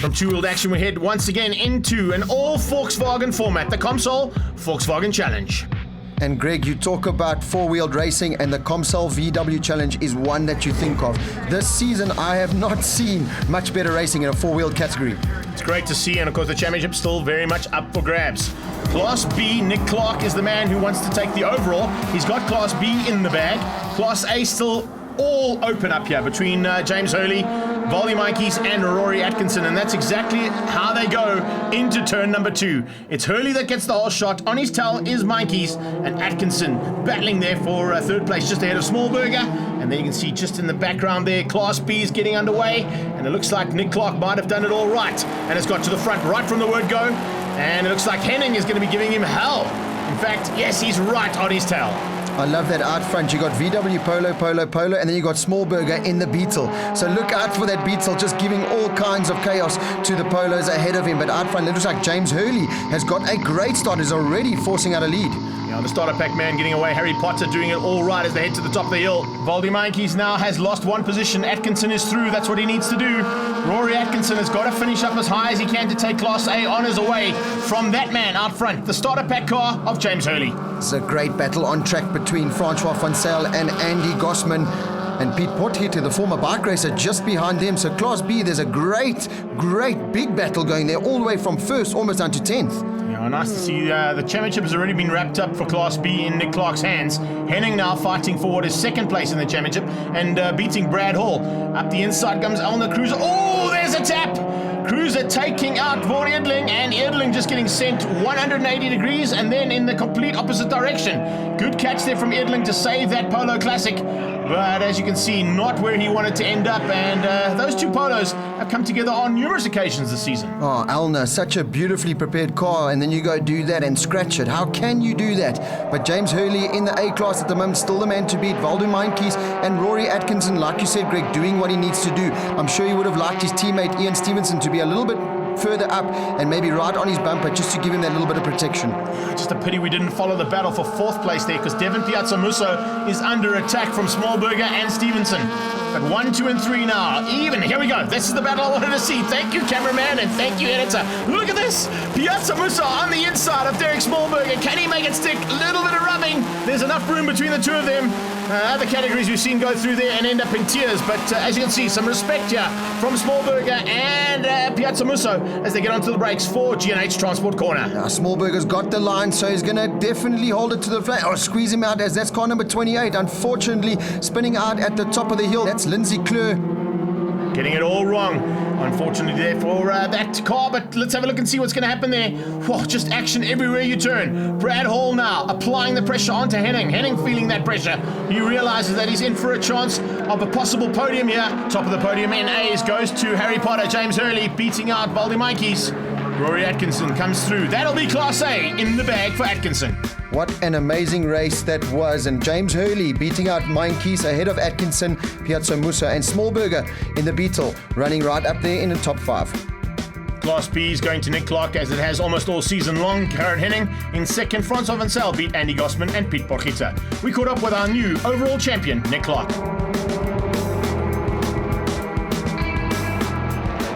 From two-wheeled action, we head once again into an all-Volkswagen format, the Comsol Volkswagen Challenge. And Greg, you talk about four-wheeled racing, and the Comsol VW Challenge is one that you think of. This season, I have not seen much better racing in a four-wheeled category. It's great to see, and of course the championship's still very much up for grabs. Class B, Nick Clark is the man who wants to take the overall. He's got Class B in the bag. Class A still all open up here between James Hurley, Waldie Meintjes and Rory Atkinson, and that's exactly how they go into turn number 2. It's Hurley that gets the whole shot. On his tail is Meintjes, and Atkinson battling there for third place just ahead of Smallberger. And then you can see just in the background there, Class B is getting underway, and it looks like Nick Clark might have done it all right and has got to the front right from the word go, and it looks like Henning is going to be giving him hell. In fact, yes, he's right on his tail. I love that out front. You got VW, Polo, and then you got Smallberger in the Beetle. So look out for that Beetle, just giving all kinds of chaos to the Polos ahead of him. But out front, it looks like James Hurley has got a great start, is already forcing out a lead. Yeah, the starter pack man getting away. Harry Potter doing it all right as they head to the top of the hill. Waldie Meintjes now has lost one position. Atkinson is through. That's what he needs to do. Rory Atkinson has got to finish up as high as he can to take Class A honours away from that man out front, the starter pack car of James Hurley. It's a great battle on track between Francois van Zyl and Andy Gosman. And Piet Potgieter, the former bike racer, just behind them. So Class B, there's a great big battle going there, all the way from first almost down to 10th. Yeah, nice to see the championship has already been wrapped up for Class B in Nick Clark's hands. Henning now fighting for what is second place in the championship and beating Brad Hall. Up the inside comes Elner Cruiser. Oh, there's a tap! Cruiser taking out Rory Edling, and Edling just getting sent 180 degrees and then in the complete opposite direction. Good catch there from Edling to save that Polo Classic, but as you can see, not where he wanted to end up, and those two Polos have come together on numerous occasions this season. Oh, Elner, such a beautifully prepared car, and then you go do that and scratch it. How can you do that? But James Hurley in the A class at the moment, still the man to beat. Waldie Meintjes and Rory Atkinson, like you said, Greg, doing what he needs to do. I'm sure he would have liked his teammate Ian Stevenson to be a little bit further up and maybe right on his bumper just to give him that little bit of protection. Just a pity we didn't follow the battle for fourth place there, because Devin Piazzamusso is under attack from Smallberger and Stevenson. But 1, 2, and 3 now. Even. Here we go. This is the battle I wanted to see. Thank you, cameraman, and thank you, editor. Look at this. Piazzamusso on the inside of Derek Smallberger. Can he make it stick? A little bit of rubbing. There's enough room between the two of them. Other categories we've seen go through there and end up in tears. But as you can see, some respect here from Smallberger and Piazzamusso as they get onto the brakes for G&H Transport Corner. Now, Smallberger's got the line, so he's going to definitely hold it to the flank or squeeze him out, as that's car number 28. Unfortunately, spinning out at the top of the hill. That's Lindsay Kleur. Getting it all wrong, unfortunately, there for that car, but let's have a look and see what's going to happen there. Whoa, just action everywhere you turn. Brad Hall now applying the pressure onto Henning. Henning feeling that pressure. He realizes that he's in for a chance of a possible podium here. Top of the podium in A's goes to Harry Potter. James Hurley beating out Waldie Meintjes. Rory Atkinson comes through. That'll be Class A in the bag for Atkinson. What an amazing race that was, and James Hurley beating out Meintjes ahead of Atkinson, Piazzamusso and Smallberger in the Beetle, running right up there in the top 5. Class B is going to Nick Clark, as it has almost all season long. Gerard Henning in second. Francois van Zyl beat Andy Gosman and Piet Potgieter. We caught up with our new overall champion, Nick Clark.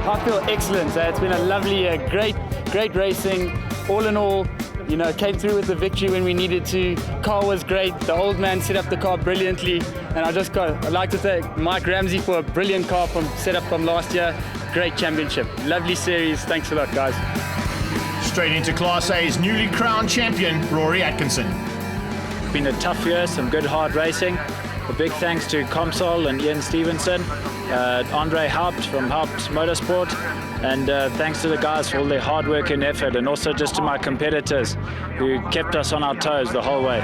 I feel excellent. It's been a lovely, great racing. All in all, you know, came through with the victory when we needed to. Car was great. The old man set up the car brilliantly, and I'd like to thank Mike Ramsey for a brilliant car set up from last year. Great championship, lovely series. Thanks a lot, guys. Straight into Class A's newly crowned champion, Rory Atkinson. It's been a tough year, some good hard racing. A big thanks to Comsol and Ian Stevenson, Andre Haupt from Haupt Motorsport, and thanks to the guys for all their hard work and effort, and also just to my competitors who kept us on our toes the whole way.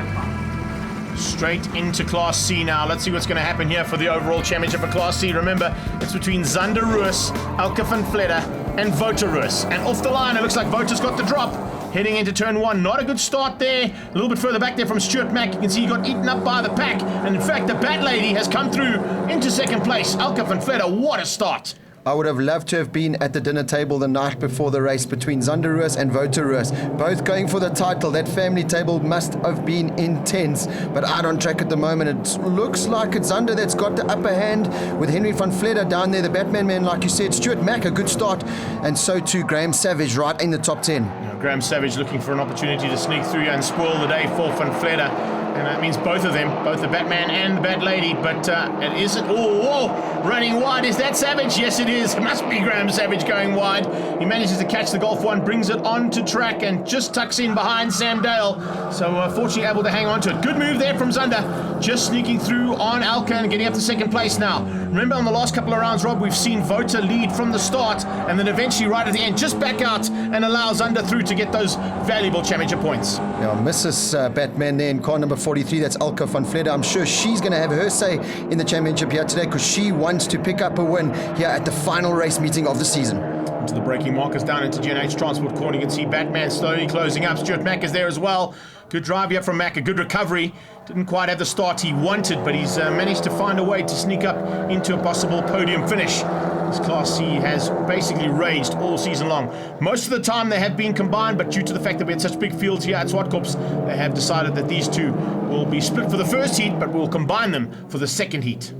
Straight into Class C now. Let's see what's going to happen here for the overall championship for Class C. Remember, it's between Zander Roos, Elke van Vledder, and Wouter Roos. And off the line, it looks like Wouter's got the drop. Heading into turn 1. Not a good start there. A little bit further back there from Stuart Mack. You can see he got eaten up by the pack. And in fact, the Bat Lady has come through into second place. Elke van Vledder, what a start. I would have loved to have been at the dinner table the night before the race between Zander Roos and Wouter Roos, both going for the title. That family table must have been intense. But out on track at the moment, it looks like it's Zander that's got the upper hand, with Henry van Vletter down there, the Batman man, like you said. Stuart Mack, a good start, and so too Graham Savage right in the top 10. Graham Savage looking for an opportunity to sneak through and spoil the day for Van Vletter. And that means both of them, both the Batman and the Bat Lady. But it isn't. Oh, running wide. Is that Savage? Yes, it is. It must be Graham Savage going wide. He manages to catch the Golf 1, brings it onto track, and just tucks in behind Sam Dale. So fortunately able to hang on to it. Good move there from Zander. Just sneaking through on Alka and getting up to second place now. Remember on the last couple of rounds, Rob, we've seen Wouter lead from the start and then eventually right at the end just back out and allow Zander through to get those valuable championship points. Yeah, Mrs. Batman there in car number 43, that's Alka van Vletter. I'm sure she's going to have her say in the championship here today because she wants to pick up a win here at the final race meeting of the season. Into the braking markers down into GNH Transport Corner. You can see Batman slowly closing up. Stuart Mack is there as well. Good drive here from Mack, a good recovery. Didn't quite have the start he wanted, but he's managed to find a way to sneak up into a possible podium finish. This Class C has basically raged all season long. Most of the time they have been combined, but due to the fact that we had such big fields here at Zwartkops, they have decided that these two will be split for the first heat, but we'll combine them for the second heat.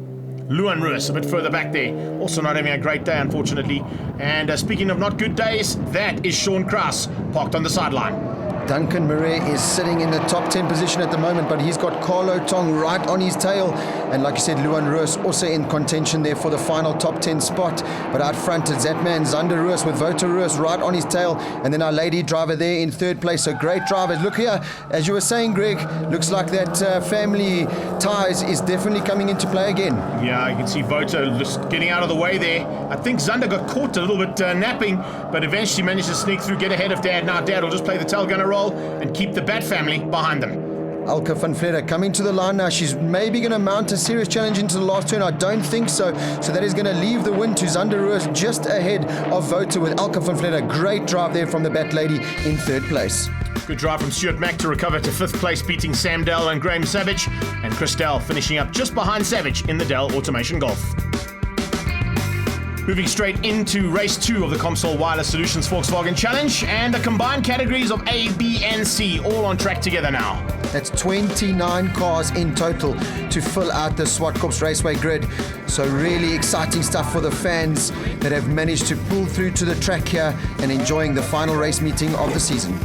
Luan Roos a bit further back there, also not having a great day unfortunately. And speaking of not good days, that is Sean Kraus parked on the sideline. Duncan Murray is sitting in the top 10 position at the moment, but he's got Carlo Tong right on his tail. And like you said, Luan Roos also in contention there for the final top 10 spot. But out front, it's that man, Zander Roos, with Wouter Roos right on his tail. And then our lady driver there in third place. So great drivers. Look here, as you were saying, Greg, looks like that family ties is definitely coming into play again. Yeah, you can see Wouter just getting out of the way there. I think Zander got caught a little bit napping, but eventually managed to sneak through, get ahead of Dad. Now Dad will just play the tail gunner role and keep the Bat family behind them. Alka van Vletter coming to the line now. She's maybe going to mount a serious challenge into the last turn. I don't think so. So that is going to leave the win to Zander Roos just ahead of Wouter with Alka van Vletter. Great drive there from the Bat Lady in third place. Good drive from Stuart Mack to recover to fifth place, beating Sam Dell and Graham Savage. And Chris Dell finishing up just behind Savage in the Dell Automation Golf. Moving straight into race 2 of the Comsol Wireless Solutions Volkswagen Challenge, and the combined categories of A, B, and C all on track together now. That's 29 cars in total to fill out the Zwartkops Raceway grid. So really exciting stuff for the fans that have managed to pull through to the track here and enjoying the final race meeting of the season.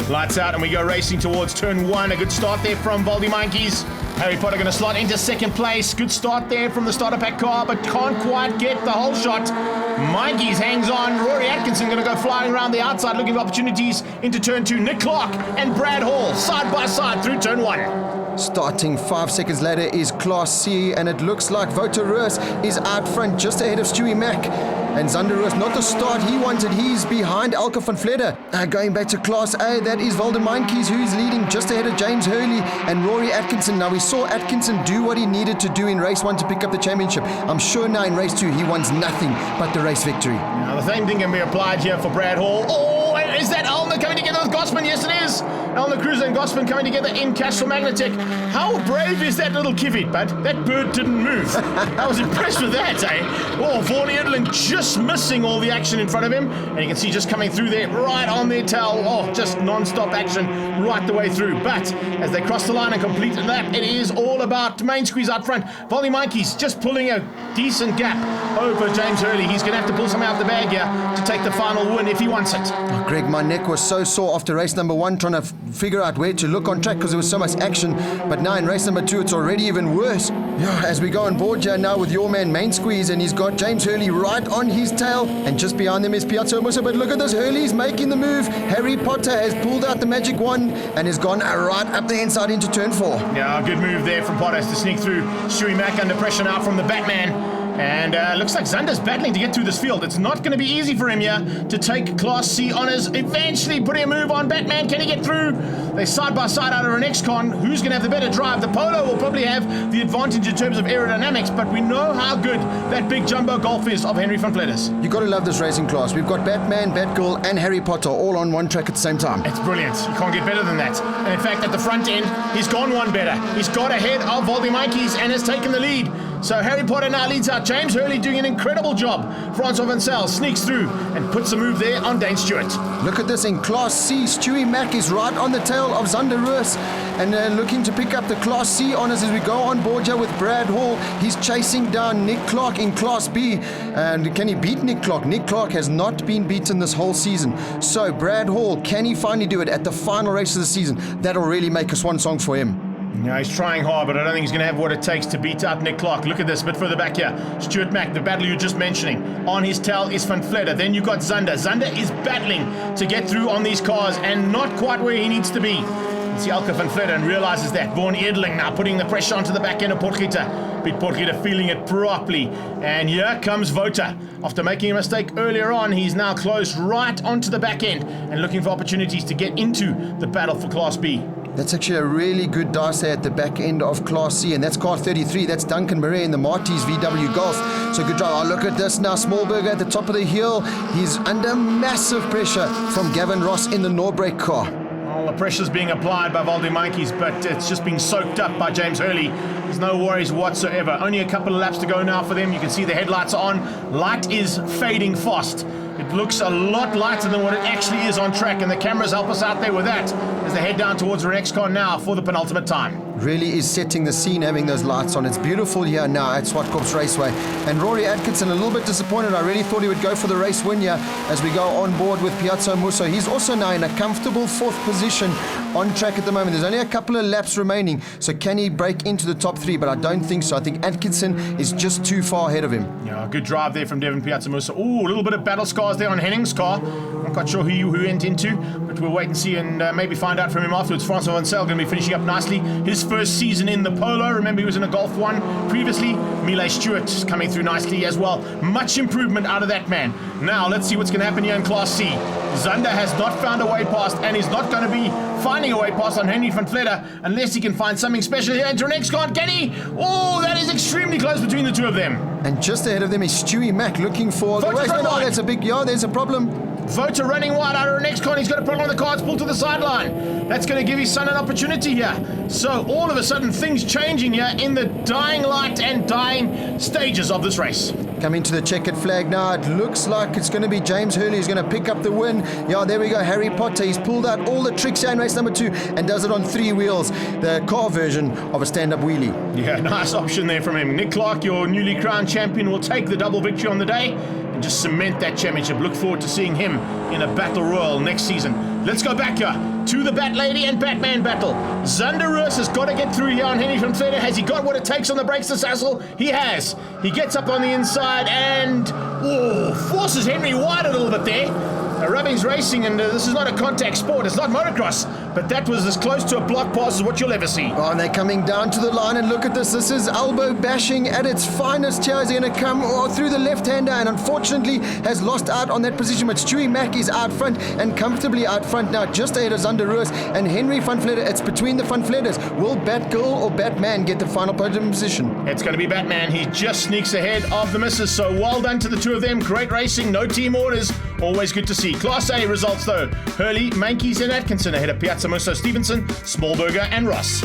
Lights out and we go racing towards turn 1. A good start there from Waldie Meintjes. Harry Potter going to slot into second place. Good start there from the starter pack car, but can't quite get the whole shot. Meintjes hangs on. Rory Atkinson going to go flying around the outside, looking for opportunities into turn 2. Nick Clark and Brad Hall side by side through turn 1. Starting 5 seconds later is Class C, and it looks like Wouter Roos is out front just ahead of Stewie Mack. And Zander Roos, not the start he wanted. He's behind Alka van Vletter. Going back to Class A, that is Waldie Meintjes, who's leading just ahead of James Hurley and Rory Atkinson. Now, we saw Atkinson do what he needed to do in race 1 to pick up the championship. I'm sure now in race 2, he wants nothing but the race victory. Now, the same thing can be applied here for Brad Hall. Oh, is that Elner coming together with Gossman? Yes, it is. Elner Cruiser and Gossman coming together in Castle Magnatech. How brave is that little kivit, bud? That bird didn't move. I was impressed with that, eh? Oh, Vaughan Edlin just missing all the action in front of him. And you can see just coming through there, right on their tail. Oh, just non-stop action right the way through. But as they cross the line and complete the lap, it is all about main squeeze out front. Waldie Meintjes just pulling a decent gap over James Hurley. He's going to have to pull something out of the bag here to take the final win if he wants it. Oh, Greg, my neck was so sore after race number 1 trying to figure out where to look on track because there was so much action. But now in race number 2, it's already even worse. Yeah, as we go on board here now with your man Main Squeeze, and he's got James Hurley right on his tail, and just behind them is Piazza Musa. But look at this, Hurley's making the move. Harry Potter has pulled out the magic wand and has gone right up the inside into turn 4. Yeah, good move there from Potter to sneak through. Stewie Mack under pressure now from the Batman. And looks like Zander's battling to get through this field. It's not going to be easy for him here to take Class C honours. Eventually putting a move on Batman. Can he get through? They're side by side out of an X-Con. Who's going to have the better drive? The Polo will probably have the advantage in terms of aerodynamics, but we know how good that big jumbo Golf is of Henry van Vletter's. You got to love this racing class. We've got Batman, Batgirl and Harry Potter all on one track at the same time. It's brilliant. You can't get better than that. And in fact, at the front end, he's gone one better. He's got ahead of Waldie Meintjes and has taken the lead. So Harry Potter now leads out. James Hurley doing an incredible job. Francois Van Zyl sneaks through and puts a move there on Dane Stewart. Look at this in Class C. Stewie Mack is right on the tail of Zander Roos and looking to pick up the Class C honours as we go on board here with Brad Hall. He's chasing down Nick Clark in Class B. And can he beat Nick Clark? Nick Clark has not been beaten this whole season. So Brad Hall, can he finally do it at the final race of the season? That'll really make a swan song for him. Yeah, he's trying hard, but I don't think he's going to have what it takes to beat out Nick Clark. Look at this, a bit further back here. Stuart Mack, the battle you're just mentioning. On his tail is Van Vletter. Then you've got Zander. Zander is battling to get through on these cars and not quite where he needs to be. You see Elke Van Vletter and realizes that. Vaughan Edeling now putting the pressure onto the back end of Potgieter. Piet Potgieter feeling it properly. And here comes Vota. After making a mistake earlier on, he's now closed right onto the back end and looking for opportunities to get into the battle for Class B. That's actually a really good dice there at the back end of Class C, and that's car 33. That's Duncan Murray in the Marty's VW Golf. So good job. Oh, look at this now. Smallberger at the top of the hill. He's under massive pressure from Gavin Ross in the Norbrake car. Well, the pressure's being applied by Waldie Meintjes, but it's just being soaked up by James Hurley. There's no worries whatsoever. Only a couple of laps to go now for them. You can see the headlights are on. Light is fading fast. It looks a lot lighter than what it actually is on track, and the cameras help us out there with that as they head down towards the next car now for the penultimate time. Really is setting the scene having those lights on. It's beautiful here now at Swartkorps Raceway. And Rory Atkinson a little bit disappointed. I really thought he would go for the race win here as we go on board with Piazza Musso. He's also now in a comfortable fourth position on track at the moment. There's only a couple of laps remaining, so can he break into the top three? But I don't think so. I think Atkinson is just too far ahead of him. Yeah, good drive there from Devin Piazza Musso. Ooh, a little bit of battle scars there on Henning's car. I'm not quite sure who went into, but we'll wait and see and maybe find out from him afterwards. Francois Van Zyl going to be finishing up nicely. His first season in the Polo. Remember, he was in a Golf 1 previously. Millet Stewart coming through nicely as well. Much improvement out of that man. Now, let's see what's going to happen here in Class C. Zander has not found a way past and is not going to be finding a way past on Henry Van Vletter unless he can find something special here into the next car. Can he? Oh, that is extremely close between the two of them. And just ahead of them is Stewie Mack looking for the race. Oh, that's a big yard. There's a problem. Vota running wide out of the next car. He's got a problem with the car. It's pulled to the sideline. That's going to give his son an opportunity here. So all of a sudden things changing here in the dying light and dying stages of this race. Coming to the checkered flag now. It looks like it's going to be James Hurley who's going to pick up the win. Yeah, there we go. Harry Potter. He's pulled out all the tricks here in race number 2 and does it on 3 wheels. The car version of a stand-up wheelie. Yeah, nice option there from him. Nick Clark, your newly crowned champion, will take the double victory on the day and just cement that championship. Look forward to seeing him in a battle royal next season. Let's go back here to the Bat Lady and Batman battle. Zander Roos has got to get through here on Henry Van Vletter. Has he got what it takes on the brakes to Sassel? He has. He gets up on the inside and forces Henry wide a little bit there. Rubbing's racing, and this is not a contact sport. It's not motocross, but that was as close to a block pass as what you'll ever see. Oh, and they're coming down to the line, and look at this. This is elbow bashing at its finest here. He's going to come through the left-hander, and unfortunately has lost out on that position. But Stewie Mack is out front and comfortably out front now, just ahead of Zander Roos and Henry Van Vletter. It's between the Van Vletters. Will Batgirl or Batman get the final podium position? It's going to be Batman. He just sneaks ahead of the missus, so well done to the two of them. Great racing, no team orders. Always good to see. Class A results though. Hurley, Meintjes and Atkinson ahead of Piazza Musso, Stevenson, Smallberger and Ross.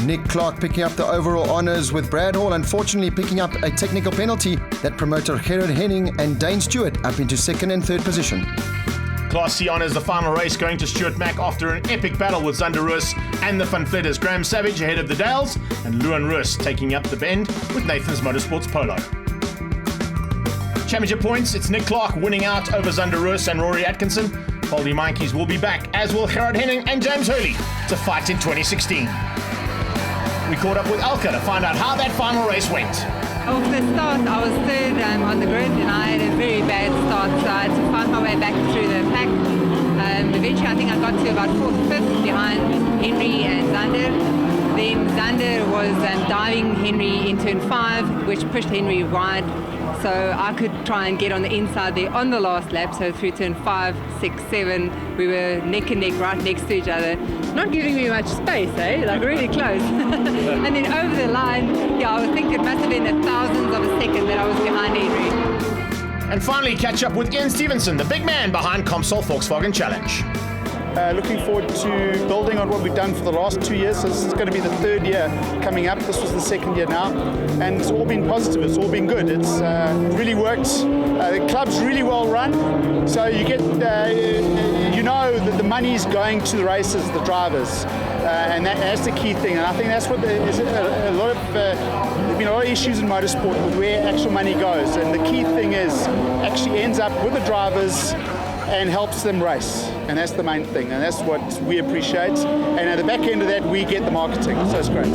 Nick Clark picking up the overall honours with Brad Hall, unfortunately picking up a technical penalty that promoted Gerard Henning and Dane Stewart up into 2nd and 3rd position. Class C honours the final race going to Stuart Mack after an epic battle with Zander Roos and the Van Vletters. Graham Savage ahead of the Dales and Luan Roos taking up the bend with Nathan's Motorsports Polo. Championship points, it's Nick Clark winning out over Zander Roos and Rory Atkinson. Waldie Meintjes will be back, as will Gerard Henning and James Hurley to fight in 2016. We caught up with Elke to find out how that final race went. Off the start, I was 3rd on the grid, and I had a very bad start, so I had to find my way back through the pack. Eventually, I think I got to about 4th, 5th behind Henry and Zander. Then Zander was diving Henry in turn 5, which pushed Henry wide. So I could try and get on the inside there on the last lap. So through turn 5, 6, 7, we were neck and neck right next to each other. Not giving me much space, like really close. And then over the line, I would think it must have been a thousandth of a second that I was behind Henry. And finally catch up with Ian Stevenson, the big man behind Comsol Volkswagen Challenge. Looking forward to building on what we've done for the last 2 years. So this is going to be the third year coming up. This was the second year now, and it's all been positive. It's all been good. It's really worked. The club's really well run, so you get you know that the money's going to the racers, the drivers, and that's the key thing. And I think that's what there's a lot of there've been a lot of issues in motorsport with where actual money goes, and the key thing is actually ends up with the drivers and helps them race, and that's the main thing, and that's what we appreciate. And at the back end of that, we get the marketing, so it's great.